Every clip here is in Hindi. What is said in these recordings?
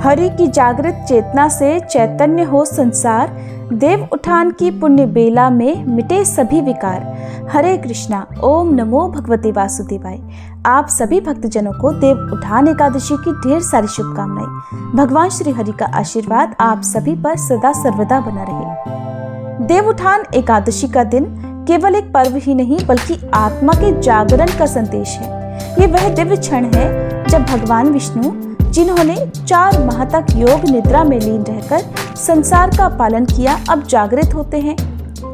हरि की जागृत चेतना से चैतन्य हो संसार, देव उठान की पुण्य बेला में मिटे सभी विकार। हरे कृष्णा। ओम नमो भगवते वासुदेवाय। आप सभी भक्तजनों को देव उठान एकादशी की ढेर सारी शुभकामनाएं। भगवान श्री हरि का आशीर्वाद आप सभी पर सदा सर्वदा बना रहे। देव उठान एकादशी का दिन केवल एक पर्व ही नहीं बल्कि आत्मा के जागरण का संदेश है। ये वह दिव्य क्षण है जब भगवान विष्णु, जिन्होंने 4 माह तक योग निद्रा में लीन रहकर संसार का पालन किया, अब जागृत होते हैं।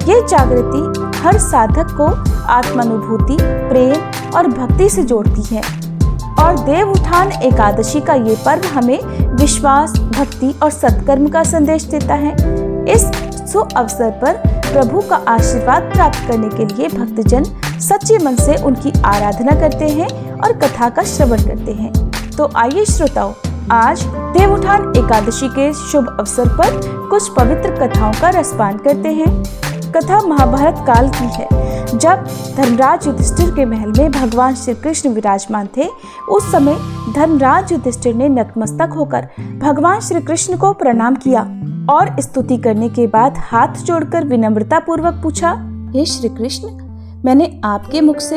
ये जागृति हर साधक को आत्मानुभूति, प्रेम और भक्ति से जोड़ती है और देव उठान एकादशी का ये पर्व हमें विश्वास, भक्ति और सत्कर्म का संदेश देता है। इस शुभ अवसर पर प्रभु का आशीर्वाद प्राप्त करने के लिए भक्तजन सच्चे मन से उनकी आराधना करते हैं और कथा का श्रवण करते हैं। तो आइए श्रोताओ, आज देव उठान एकादशी के शुभ अवसर पर कुछ पवित्र कथाओं का रसपान करते हैं। कथा महाभारत काल की है, जब धर्मराज युधिष्ठिर के महल में भगवान श्री कृष्ण विराजमान थे। उस समय धर्मराज युधिष्ठिर ने नतमस्तक होकर भगवान श्री कृष्ण को प्रणाम किया और स्तुति करने के बाद हाथ जोड़कर विनम्रता पूर्वक पूछा, हे श्री कृष्ण, मैंने आपके मुख से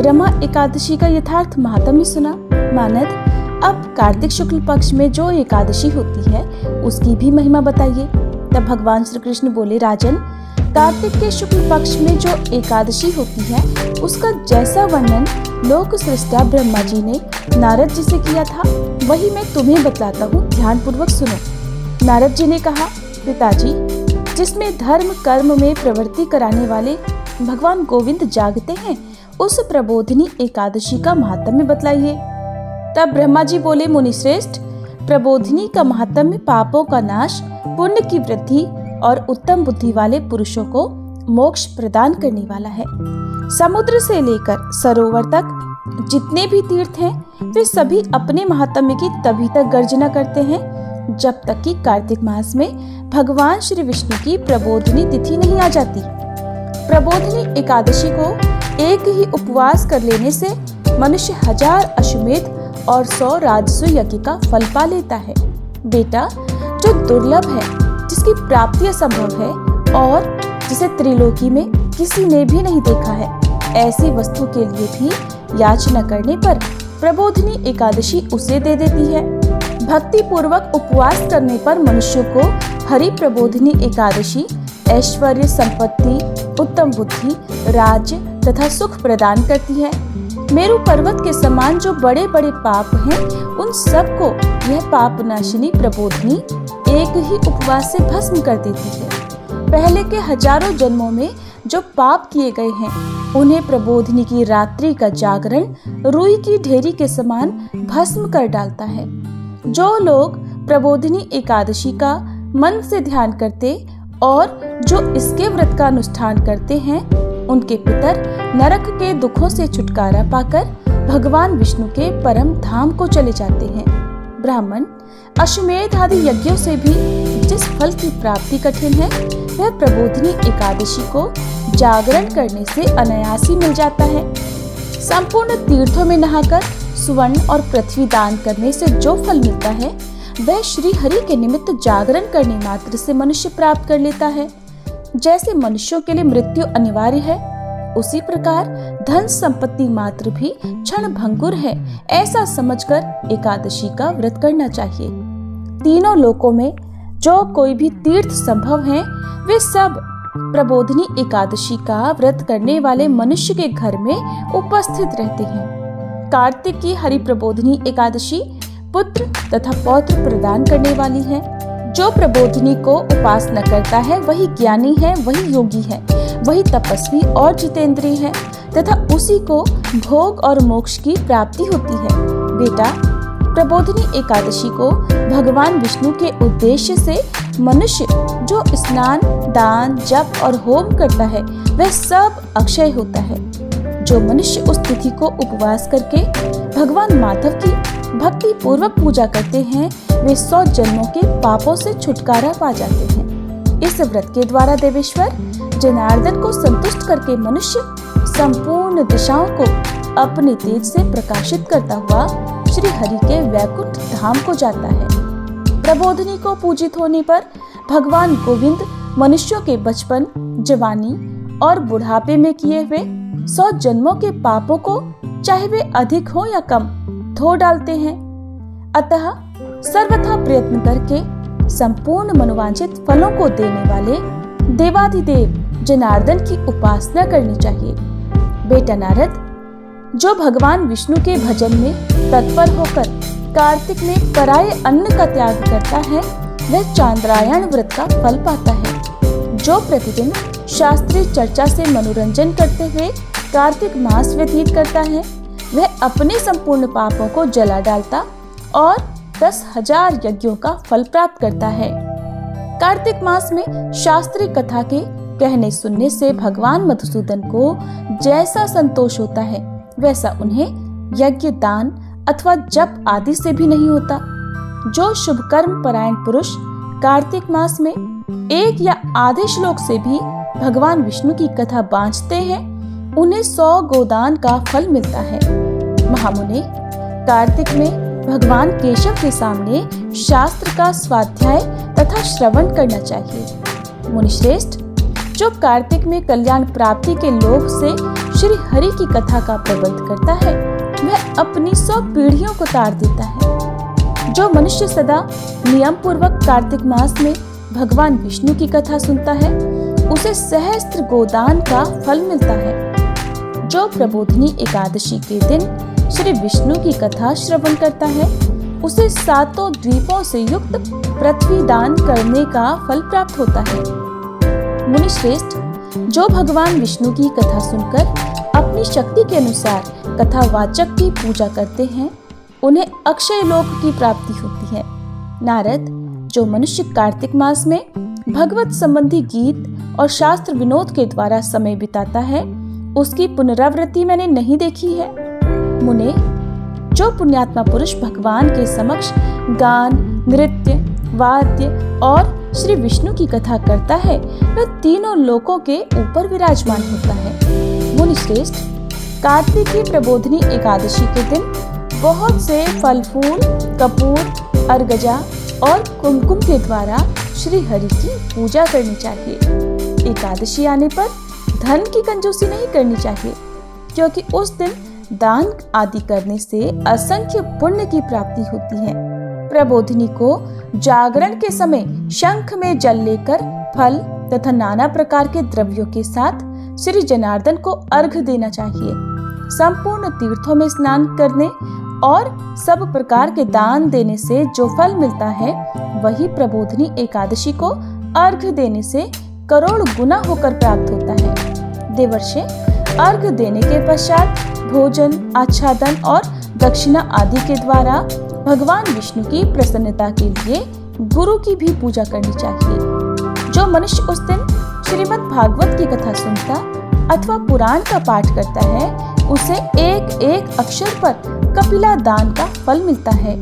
रमा एकादशी का यथार्थ महात्म्य सुना। मानद, अब कार्तिक शुक्ल पक्ष में जो एकादशी होती है उसकी भी महिमा बताइए। तब भगवान श्री कृष्ण बोले, राजन, कार्तिक के शुक्ल पक्ष में जो एकादशी होती है उसका जैसा वर्णन लोक सृष्टा ब्रह्मा जी ने नारद जी से किया था, वही मैं तुम्हें बतलाता हूँ, ध्यान पूर्वक सुनो। नारद जी ने कहा, पिताजी, जिसमें धर्म कर्म में प्रवृत्ति कराने वाले भगवान गोविंद जागते हैं, उस प्रबोधिनी एकादशी का महात्म्य बतलाइए। तब ब्रह्मा जी बोले, मुनिश्रेष्ठ, प्रबोधिनी का महात्म्य पापों का नाश, पुण्य की वृद्धि और उत्तम बुद्धि वाले पुरुषों को मोक्ष प्रदान करने वाला है। समुद्र से लेकर सरोवर तक जितने भी तीर्थ हैं वे सभी अपने महात्म्य की तभी तक गर्जना करते हैं जब तक कि कार्तिक मास में भगवान श्री विष्णु की प्रबोधिनी तिथि नहीं आ जाती। प्रबोधिनी एकादशी को एक ही उपवास कर लेने से मनुष्य 1000 अश्वमेध और 100 राजसूय यज्ञ का फल पा लेता है। बेटा, जो दुर्लभ है, जिसकी प्राप्ति असंभव है और जिसे त्रिलोकी में किसी ने भी नहीं देखा है, ऐसी वस्तु के लिए भी याचना करने पर प्रबोधिनी एकादशी उसे दे देती है। भक्ति पूर्वक उपवास करने पर मनुष्य को हरि प्रबोधिनी एकादशी ऐश्वर्य, संपत्ति, उत्तम बुद्धि, राज्य तथा सुख प्रदान करती है। मेरु पर्वत के समान जो बड़े बड़े पाप हैं, उन सब को यह पाप नाशिनी प्रबोधिनी एक ही उपवास से भस्म कर देती है। पहले के हजारों जन्मों में जो पाप किए गए हैं, उन्हें प्रबोधिनी की रात्रि का जागरण रुई की ढेरी के समान भस्म कर डालता है। जो लोग प्रबोधिनी एकादशी का मन से ध्यान करते और जो इसके व्रत का अनुष्ठान करते हैं, उनके पितर नरक के दुखों से छुटकारा पाकर भगवान विष्णु के परम धाम को चले जाते हैं। ब्राह्मण, अश्वमेध आदि यज्ञों से भी जिस फल की प्राप्ति कठिन है, वह प्रबोधिनी एकादशी को जागरण करने से अनायास ही मिल जाता है। संपूर्ण तीर्थों में नहाकर सुवर्ण और पृथ्वी दान करने से जो फल मिलता है, वह श्री हरि के निमित्त जागरण करने मात्र से मनुष्य प्राप्त कर लेता है। जैसे मनुष्यों के लिए मृत्यु अनिवार्य है, उसी प्रकार धन संपत्ति मात्र भी क्षण भंगुर है, ऐसा समझकर एकादशी का व्रत करना चाहिए। तीनों लोकों में जो कोई भी तीर्थ संभव है, वे सब प्रबोधिनी एकादशी का व्रत करने वाले मनुष्य के घर में उपस्थित रहते हैं। कार्तिक की हरि प्रबोधिनी एकादशी पुत्र तथा पौत्र प्रदान करने वाली है। जो प्रबोधिनी को उपासना करता है, वही ज्ञानी है, वही योगी है, वही तपस्वी और जितेंद्रिय है तथा उसी को भोग और मोक्ष की प्राप्ति होती है। बेटा, प्रबोधिनी एकादशी को भगवान विष्णु के उद्देश्य से मनुष्य जो स्नान, दान, जप और होम करता है, वह सब अक्षय होता है। जो मनुष्य उस तिथि को उपवास करके भगवान माधव की भक्ति पूर्वक पूजा करते हैं, वे 100 जन्मों के पापों से छुटकारा पा जाते हैं। इस व्रत के द्वारा देवेश्वर जनार्दन को संतुष्ट करके मनुष्य संपूर्ण दिशाओं को अपने तेज से प्रकाशित करता हुआ श्री हरि के वैकुंठ धाम को जाता है। प्रबोधिनी को पूजित होने पर भगवान गोविंद मनुष्यों के बचपन, जवानी और बुढ़ापे में किए हुए 100 जन्मों के पापों को, चाहे वे अधिक हो या कम, धो डालते हैं। अतः सर्वथा प्रयत्न करके संपूर्ण मनोवांछित फलों को देने वाले देवाधिदेव जनार्दन की उपासना करनी चाहिए। बेटा नारद, जो भगवान विष्णु के भजन में तत्पर होकर कार्तिक में पराये अन्न का त्याग करता है, वह चांद्रायण व्रत का फल पाता है। जो प्रतिदिन शास्त्रीय चर्चा से मनोरंजन करते हुए कार्तिक मास व्यतीत करता है, वह अपने संपूर्ण पापों को जला डालता और 10,000 यज्ञों का फल प्राप्त करता है। कार्तिक मास में शास्त्रीय कथा के कहने सुनने से भगवान मधुसूदन को जैसा संतोष होता है, वैसा उन्हें यज्ञ, दान अथवा जप आदि से भी नहीं होता। जो शुभ कर्म परायण पुरुष कार्तिक मास में एक या आधे श्लोक से भी भगवान विष्णु की कथा बांचते हैं, उन्हें 100 गोदान का फल मिलता है। महामुने, कार्तिक में भगवान केशव के सामने शास्त्र का स्वाध्याय तथा श्रवण करना चाहिए। मुनिश्रेष्ठ, जो कार्तिक में कल्याण प्राप्ति के लोभ से श्री हरि की कथा का प्रबंध करता है, वह अपनी 100 पीढ़ियों को तार देता है। जो मनुष्य सदा नियम पूर्वक कार्तिक मास में भगवान विष्णु की कथा सुनता है, उसे सहस्त्र गोदान का फल मिलता है। जो प्रबोधिनी एकादशी के दिन श्री विष्णु की कथा श्रवण करता है, उसे 7 द्वीपों से युक्त पृथ्वी दान करने का फल प्राप्त होता है। मुनिश्रेष्ठ, जो भगवान विष्णु की कथा सुनकर अपनी शक्ति के अनुसार कथावाचक की पूजा करते हैं, उन्हें अक्षय लोक की प्राप्ति होती है। नारद, जो मनुष्य कार्तिक मास में भगवत संबंधी गीत और शास्त्र विनोद के द्वारा समय बिताता है, उसकी पुनरावृत्ति मैंने नहीं देखी है। मुने, जो पुण्यात्मा पुरुष भगवान के समक्ष गान, नृत्य, वाद्य और श्री विष्णु की कथा करता है, वह तीनों लोकों के ऊपर विराजमान होता है। मुनिश्रेष्ठ, कार्तिक की प्रबोधिनी एकादशी के दिन बहुत से फल फूल, कपूर, अर्गजा और कुमकुम के द्वारा श्री हरि की पूजा करनी चाहिए। एकादशी आने पर धन की कंजूसी नहीं करनी चाहिए, क्योंकि उस दिन दान आदि करने से असंख्य पुण्य की प्राप्ति होती है। प्रबोधिनी को जागरण के समय शंख में जल लेकर फल तथा नाना प्रकार के द्रव्यों के साथ श्री जनार्दन को अर्घ देना चाहिए। संपूर्ण तीर्थों में स्नान करने और सब प्रकार के दान देने से जो फल मिलता है, वही प्रबोधिनी एकादशी को अर्घ देने से करोड़ गुना होकर प्राप्त होता है। देवर्षि, अर्घ देने के पश्चात भोजन, आच्छादन और दक्षिणा आदि के द्वारा भगवान विष्णु की प्रसन्नता के लिए गुरु की भी पूजा करनी चाहिए। जो मनुष्य उस दिन श्रीमद् भागवत की कथा सुनता अथवा पुराण का पाठ करता है, उसे एक एक अक्षर पर कपिला दान का फल मिलता है।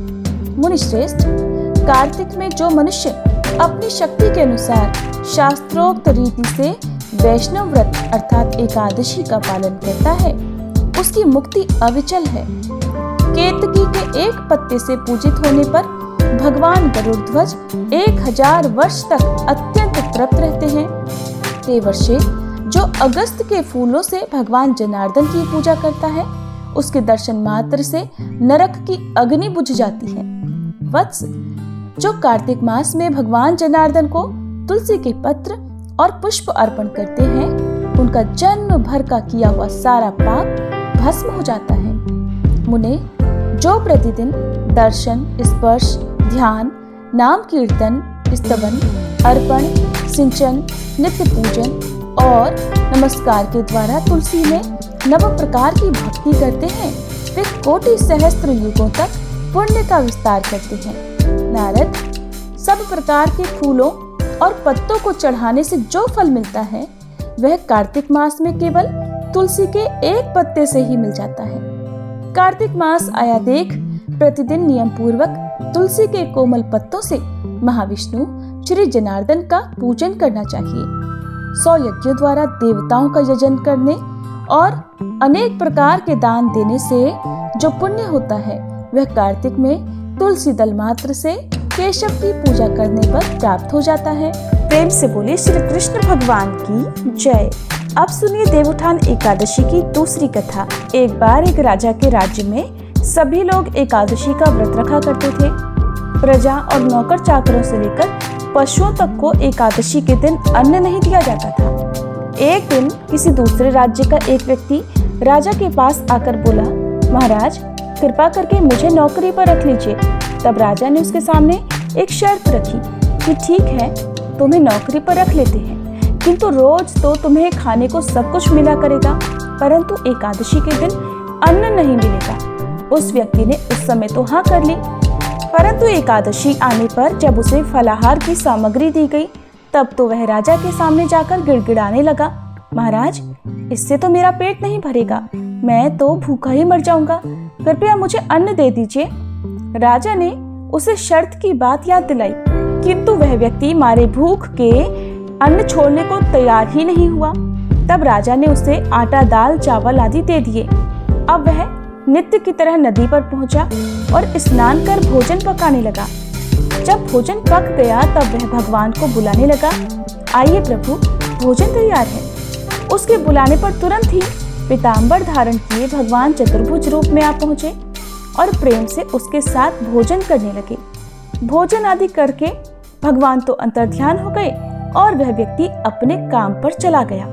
मुनिश्रेष्ठ, कार्तिक में जो मनुष्य अपनी शक्ति के अनुसार शास्त्रोक्त रीति से वैष्णव व्रत अर्थात एकादशी का पालन करता है, उसकी मुक्ति अविचल है। केतकी के एक पत्ते से पूजित होने पर भगवान गरुड़ध्वज 1000 वर्ष तक अत्यंत तृप्त रहते हैं। देवर्षि, जो अगस्त के फूलों से भगवान जनार्दन की पूजा करता है, उसके दर्शन मात्र से नरक की अग्नि बुझ जाती है। वत्स, जो कार्तिक मास में भगवान जनार्दन को तुलसी के पत्र और पुष्प अर्पण करते हैं, उनका जन्म भर का किया हुआ सारा पाप भस्म हो जाता है। मुने, जो प्रतिदिन दर्शन, स्पर्श, ध्यान, नाम कीर्तन, स्तवन, अर्पण, सिंचन, नित्य पूजन और नमस्कार के द्वारा तुलसी में नव प्रकार की भक्ति करते हैं, वे कोटि सहस्त्र युगों तक पुण्य का विस्तार करते हैं। नारद, सब प्रकार के फूलों और पत्तों को चढ़ाने से जो फल मिलता है, वह कार्तिक मास में केवल तुलसी के एक पत्ते से ही मिल जाता है। कार्तिक मास आया देख प्रतिदिन नियम पूर्वक तुलसी के कोमल पत्तों से महाविष्णु श्री जनार्दन का पूजन करना चाहिए। 100 यज्ञों द्वारा देवताओं का यजन करने और अनेक प्रकार के दान देने से जो पुण्य होता है, वह कार्तिक में तुलसी दल मात्र से केशव की पूजा करने पर प्राप्त हो जाता है। प्रेम से बोले श्री कृष्ण भगवान की जय। अब सुनिए देवउठान एकादशी की दूसरी कथा। एक बार एक राजा के राज्य में सभी लोग एकादशी का व्रत रखा करते थे। प्रजा और नौकर चाकरों से लेकर पशुओं तक को एकादशी के दिन अन्न नहीं दिया जाता था। एक दिन किसी दूसरे राज्य का एक व्यक्ति राजा के पास आकर बोला, महाराज कृपा करके मुझे नौकरी पर रख लीजिए। तब राजा ने उसके सामने एक शर्त रखी कि ठीक है, तुम्हें नौकरी पर रख लेते हैं, किंतु रोज तो तुम्हें खाने को सब कुछ मिला करेगा, परंतु एकादशी के दिन अन्न नहीं मिलेगा। उस व्यक्ति ने उस समय तो हाँ कर ली, परंतु एकादशी आने पर जब उसे फलाहार की सामग्री दी गई, तब तो वह राजा के सामने जाकर गिड़गिड़ाने लगा, महाराज इससे तो मेरा पेट नहीं भरेगा, मैं तो भूखा ही मर जाऊंगा, कृपया मुझे अन्न दे दीजिए। राजा ने उसे शर्त की बात याद दिलाई, किंतु वह व्यक्ति मारे भूख के अन्न छोड़ने को तैयार ही नहीं हुआ। तब राजा ने उसे आटा, दाल, चावल आदि दे दिए। अब वह नित्य की तरह नदी पर पहुंचा और स्नान कर भोजन पकाने लगा। जब भोजन पक गया तब वह भगवान को बुलाने लगा, आइए प्रभु भोजन तैयार है। उसके बुलाने पर तुरंत ही पीताम्बर धारण किए भगवान चतुर्भुज रूप में आ पहुंचे और प्रेम से उसके साथ भोजन करने लगे। भोजन आदि करके भगवान तो अंतर्ध्यान हो गए और वह व्यक्ति अपने काम पर चला गया।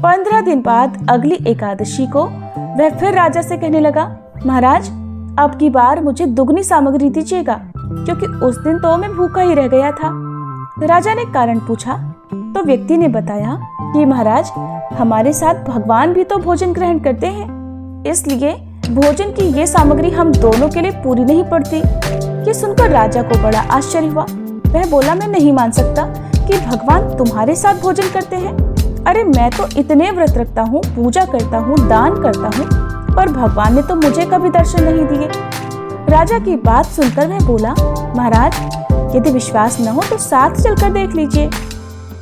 15 दिन बाद अगली एकादशी को वह फिर राजा से कहने लगा, महाराज अब की बार मुझे दुगनी सामग्री दीजिएगा, क्योंकि उस दिन तो मैं भूखा ही रह गया था। राजा ने कारण पूछा तो व्यक्ति ने बताया कि महाराज हमारे साथ भगवान भी तो भोजन ग्रहण करते हैं, इसलिए भोजन की ये सामग्री हम दोनों के लिए पूरी नहीं पड़ती। ये सुनकर राजा को बड़ा आश्चर्य हुआ। वह बोला, मैं नहीं मान सकता कि भगवान तुम्हारे साथ भोजन करते हैं। अरे मैं तो इतने व्रत रखता हूँ, पूजा करता हूँ, दान करता हूँ, पर भगवान ने तो मुझे कभी दर्शन नहीं दिए। राजा की बात सुनकर वह बोला, महाराज यदि विश्वास न हो तो साथ चलकर देख लीजिए।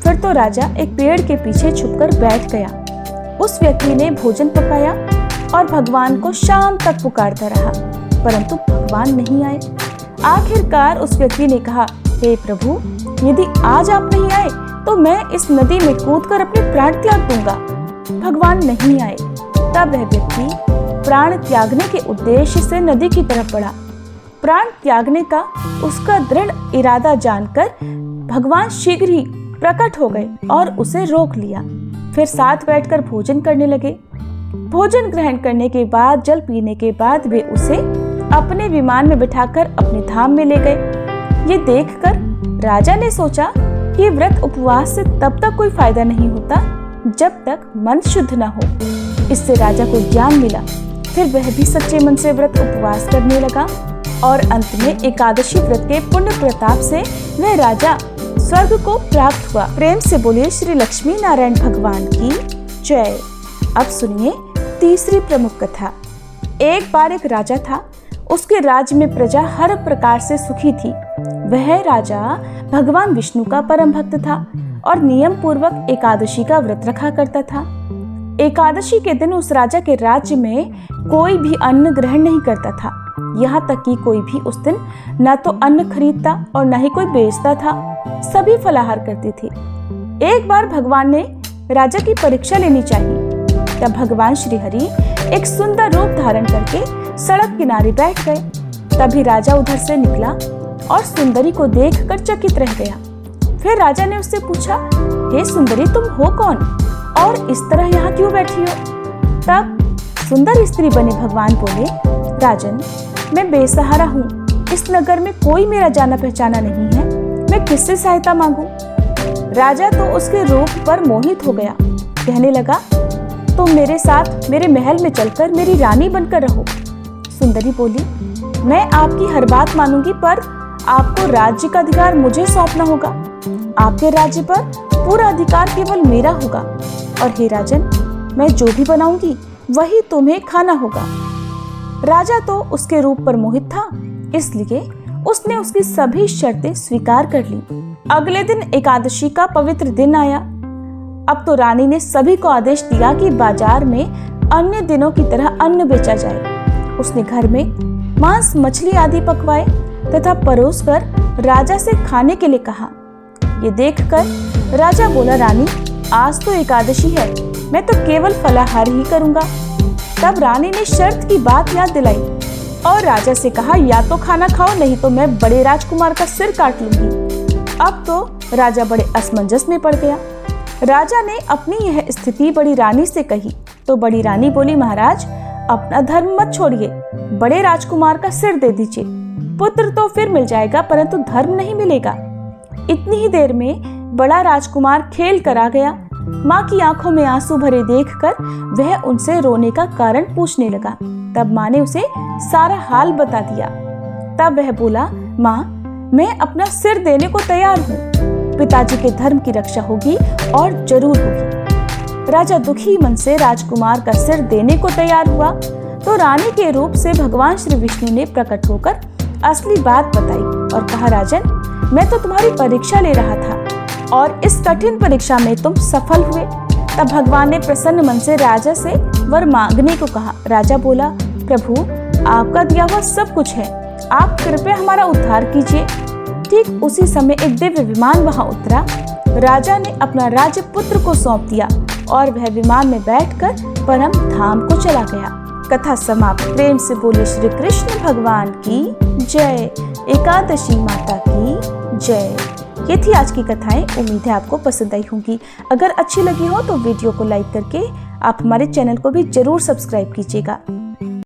फिर तो राजा एक पेड़ के पीछे छुपकर बैठ गया। उस व्यक्ति ने भोजन पकाया और भगवान को शाम तक पुकारता रहा, परंतु भगवान नहीं आए। आखिरकार उस व्यक्ति ने कहा, हे प्रभु यदि आज आप नहीं आए तो मैं इस नदी में कूदकर अपने प्राण त्याग दूंगा। भगवान नहीं आए। तब वह व्यक्ति प्राण त्यागने के उद्देश्य से नदी की तरफ बढ़ा। प्राण त्यागने का उसका दृढ़ इरादा जानकर भगवान शीघ्र ही प्रकट हो गए और उसे रोक लिया। फिर साथ बैठकर भोजन करने लगे। भोजन ग्रहण करने के बाद, जल पीने के बाद वे उसे अपने विमान में बिठाकर अपने धाम में ले गए। ये देखकर राजा ने सोचा कि व्रत उपवास से तब तक कोई फायदा नहीं होता जब तक मन शुद्ध न हो। इससे राजा को ज्ञान मिला। फिर वह भी सच्चे मन से व्रत उपवास करने लगा और अंत में एकादशी व्रत के पुण्य प्रताप से वह राजा स्वर्ग को प्राप्त हुआ। प्रेम से बोलिए श्री लक्ष्मी नारायण भगवान की जय। अब सुनिए तीसरी प्रमुख कथा। एक बार एक राजा था। उसके राज्य में प्रजा हर प्रकार से सुखी थी। वह राजा भगवान विष्णु का परम भक्त था और नियम पूर्वक एकादशी का व्रत रखा करता था। एकादशी के दिन उस राजा के राज्य में कोई भी अन्न ग्रहण नहीं करता था। यहाँ तक कि कोई भी उस दिन न तो अन्न खरीदता और न ही कोई बेचता था। सभी फलाहार करते थे। एक बार भगवान ने राजा की परीक्षा लेनी चाहिए। तब भगवान श्री हरि एक सुंदर रूप धारण करके सड़क किनारे बैठ गए। तभी राजा उधर से निकला और सुंदरी को देखकर चकित रह गया। फिर राजा ने उससे पूछा, हे सुंदरी तुम हो कौन और इस तरह यहाँ क्यों बैठी हो? तब सुंदर स्त्री बने भगवान बोले, राजन मैं बेसहारा हूँ। इस नगर में कोई मेरा जाना पहचाना नहीं है, मैं किससे सहायता मांगू? राजा तो उसके रूप पर मोहित हो गया। कहने लगा, तुम मेरे साथ मेरे महल में चलकर मेरी रानी बनकर रहो। सुंदरी बोली, मैं आपकी हर बात मानूंगी, पर आपको राज्य का अधिकार मुझे सौंपना होगा। आपके राज्य पर पूरा अधिकार केवल मेरा होगा और हे राजन मैं जो भी बनाऊंगी वही तुम्हें खाना होगा। राजा तो उसके रूप पर मोहित था, इसलिए उसने उसकी सभी शर्तें स्वीकार कर ली। अगले दिन एकादशी का पवित्र दिन आया। अब तो रानी ने सभी को आदेश दिया कि बाजार में अन्य दिनों की तरह अन्न बेचा जाए। उसने घर में मांस, मछली आदि पकवाए तथा परोसकर राजा से खाने के लिए कहा। ये देखकर राजा बोला, रानी आज तो एकादशी है, मैं तो केवल फलाहार ही करूंगा। तब रानी ने शर्त की बात याद दिलाई और राजा से कहा, या तो खाना खाओ, नहीं तो मैं बड़े राजकुमार का सिर काट लूंगी। अब तो राजा बड़े असमंजस में पड़ गया। राजा ने अपनी यह स्थिति बड़ी रानी से कही तो बड़ी रानी बोली, महाराज अपना धर्म मत छोड़िए, बड़े राजकुमार का सिर दे दीजिए। पुत्र तो फिर मिल जाएगा परंतु धर्म नहीं मिलेगा। इतनी ही देर में बड़ा राजकुमार खेल कर आ गया। माँ की आंखों में आंसू भरे देखकर वह उनसे रोने का कारण पूछने लगा। तब माँ ने उसे सारा हाल बता दिया। तब वह बोला, माँ मैं अपना सिर देने को तैयार हूँ, पिताजी के धर्म की रक्षा होगी और जरूर होगी। राजा दुखी मन से राजकुमार का सिर देने को तैयार हुआ तो रानी के रूप से भगवान श्री विष्णु ने प्रकट होकर असली बात बताई और कहा, राजन मैं तो तुम्हारी परीक्षा ले रहा था और इस कठिन परीक्षा में तुम सफल हुए। तब भगवान ने प्रसन्न मन से राजा से वर मांगने को कहा। राजा बोला, प्रभु आपका दिया हुआ सब कुछ है, आप कृपया हमारा उद्धार कीजिए। ठीक उसी समय एक दिव्य विमान वहां उतरा। राजा ने अपना राज्य पुत्र को सौंप दिया और वह विमान में बैठकर परम धाम को चला गया। कथा समाप्त। प्रेम से बोले श्री कृष्ण भगवान की जय। एकादशी माता की जय। ये थी आज की कथाएं। उम्मीद है आपको पसंद आई होंगी। अगर अच्छी लगी हो तो वीडियो को लाइक करके आप हमारे चैनल को भी जरूर सब्सक्राइब कीजिएगा।